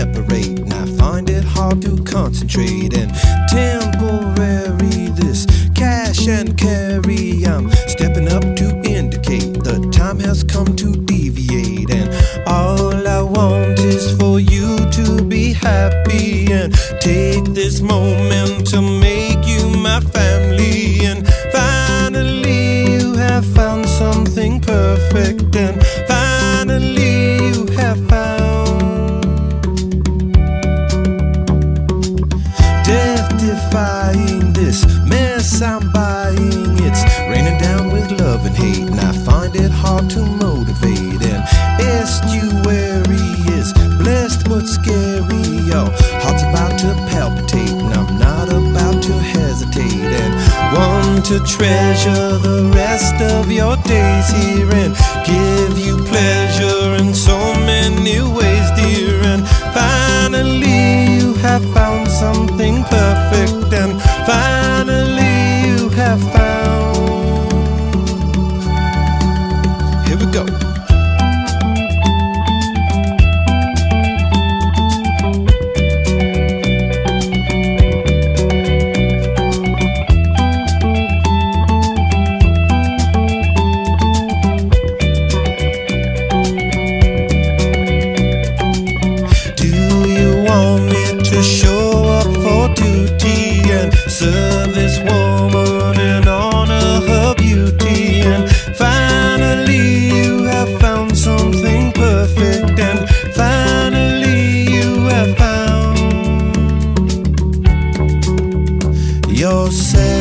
separate, and I find it hard to concentrate. And temporary, this cash and carry, I'm stepping up to indicate the time has come to deviate. And all I want is for you to be happy, and take this moment to make you my family. And finally you have found something perfect, and finally you have found death-defying this mess I'm buying. It's raining down with love and hate, and I find it hard to motivate. And estuary is blessed but scary. Your heart's about to palpitate, and I'm not about to hesitate. And want to treasure the rest of your days here, and give you pleasure in so many ways, dear. And finally you have found something perfect, and finally you have found. Here we go. To show up for duty and serve this woman and honor her beauty. And finally you have found something perfect, and finally you have found yourself.